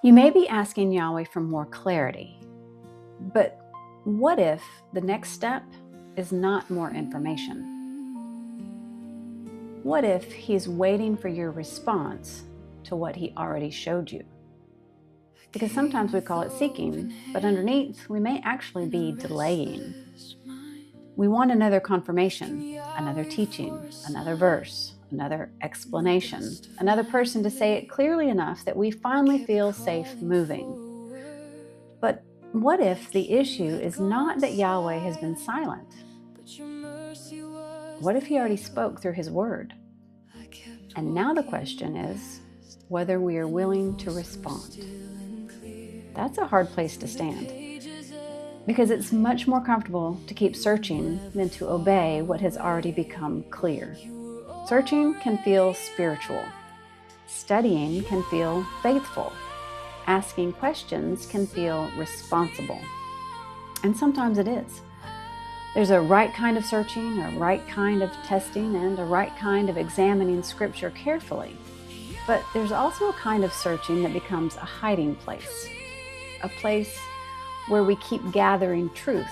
You may be asking Yahweh for more clarity, but what if the next step is not more information? What if He's waiting for your response to what He already showed you? Because sometimes we call it seeking, but underneath we may actually be delaying. We want another confirmation, another teaching, another verse, another explanation, another person to say it clearly enough that we finally feel safe moving. But what if the issue is not that Yahweh has been silent? What if He already spoke through His word? And now the question is whether we are willing to respond. That's a hard place to stand, because it's much more comfortable to keep searching than to obey what has already become clear. Searching can feel spiritual. Studying can feel faithful. Asking questions can feel responsible. And sometimes it is. There's a right kind of searching, a right kind of testing, and a right kind of examining Scripture carefully. But there's also a kind of searching that becomes a hiding place, a place where we keep gathering truth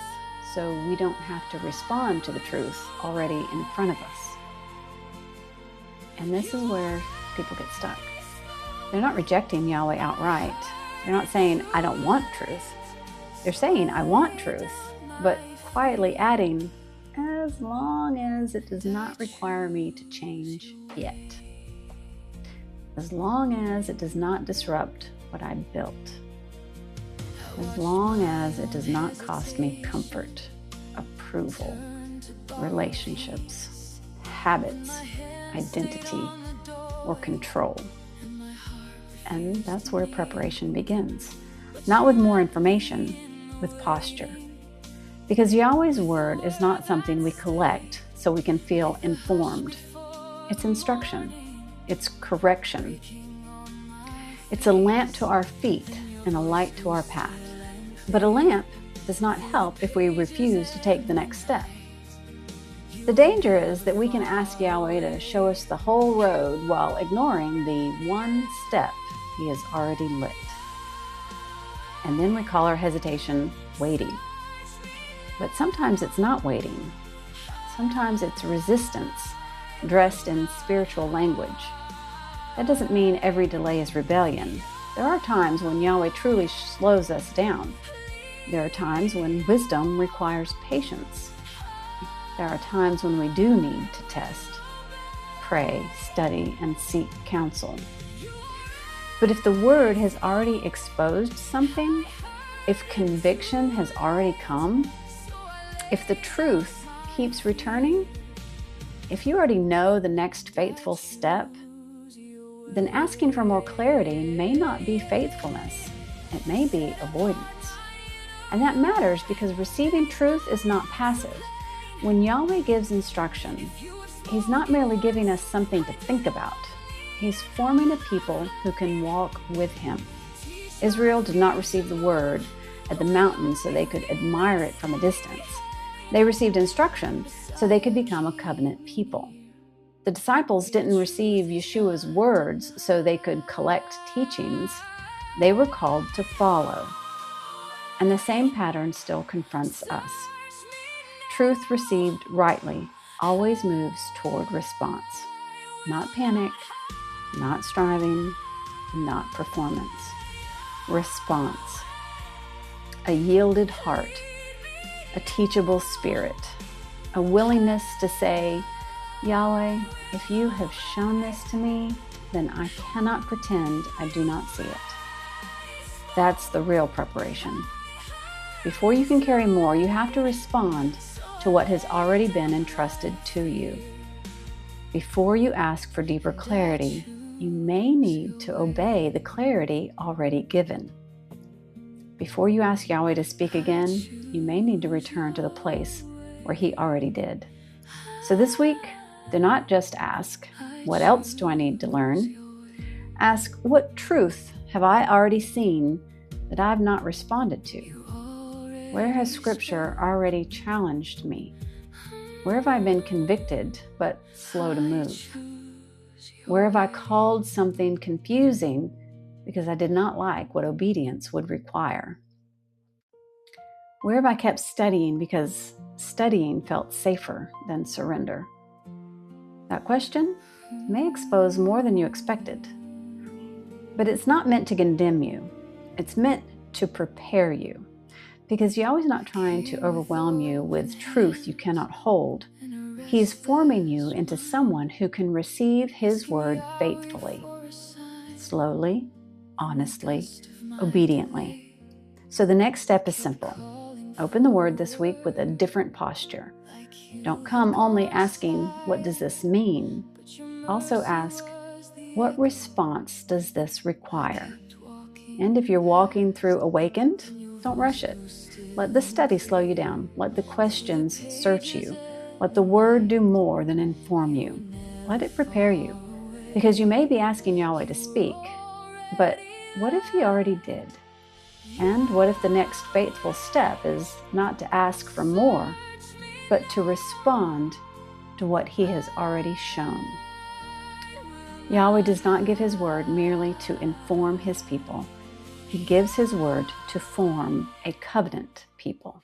so we don't have to respond to the truth already in front of us. And this is where people get stuck. They're not rejecting Yahweh outright. They're not saying, I don't want truth. They're saying, I want truth, but quietly adding, as long as it does not require me to change yet. As long as it does not disrupt what I built. As long as it does not cost me comfort, approval, relationships, habits, identity, or control. And that's where preparation begins. Not with more information, with posture. Because Yahweh's word is not something we collect so we can feel informed. It's instruction. It's correction. It's a lamp to our feet and a light to our path. But a lamp does not help if we refuse to take the next step. The danger is that we can ask Yahweh to show us the whole road while ignoring the one step He has already lit. And then we call our hesitation waiting. But sometimes it's not waiting. Sometimes it's resistance dressed in spiritual language. That doesn't mean every delay is rebellion. There are times when Yahweh truly slows us down. There are times when wisdom requires patience. There are times when we do need to test, pray, study, and seek counsel. But if the word has already exposed something, if conviction has already come, if the truth keeps returning, if you already know the next faithful step, then asking for more clarity may not be faithfulness. It may be avoidance. And that matters because receiving truth is not passive. When Yahweh gives instruction, He's not merely giving us something to think about. He's forming a people who can walk with Him. Israel did not receive the word at the mountain so they could admire it from a distance. They received instruction so they could become a covenant people. The disciples didn't receive Yeshua's words so they could collect teachings. They were called to follow. And the same pattern still confronts us. Truth received rightly always moves toward response. Not panic, not striving, not performance. Response. A yielded heart, a teachable spirit, a willingness to say, Yahweh, if you have shown this to me, then I cannot pretend I do not see it. That's the real preparation. Before you can carry more, you have to respond to what has already been entrusted to you. Before you ask for deeper clarity, you may need to obey the clarity already given. Before you ask Yahweh to speak again, you may need to return to the place where He already did. So this week, do not just ask, what else do I need to learn? Ask, what truth have I already seen that I've not responded to? Where has Scripture already challenged me? Where have I been convicted but slow to move? Where have I called something confusing because I did not like what obedience would require? Where have I kept studying because studying felt safer than surrender? That question may expose more than you expected. But it's not meant to condemn you. It's meant to prepare you. Because Yahweh's not trying to overwhelm you with truth you cannot hold. He's forming you into someone who can receive His word faithfully, slowly, honestly, obediently. So the next step is simple. Open the word this week with a different posture. Don't come only asking, what does this mean? Also ask, what response does this require? And if you're walking through awakened, don't rush it. Let the study slow you down. Let the questions search you. Let the word do more than inform you. Let it prepare you. Because you may be asking Yahweh to speak, but what if He already did? And what if the next faithful step is not to ask for more, but to respond to what He has already shown? Yahweh does not give His word merely to inform His people. He gives His word to form a covenant people.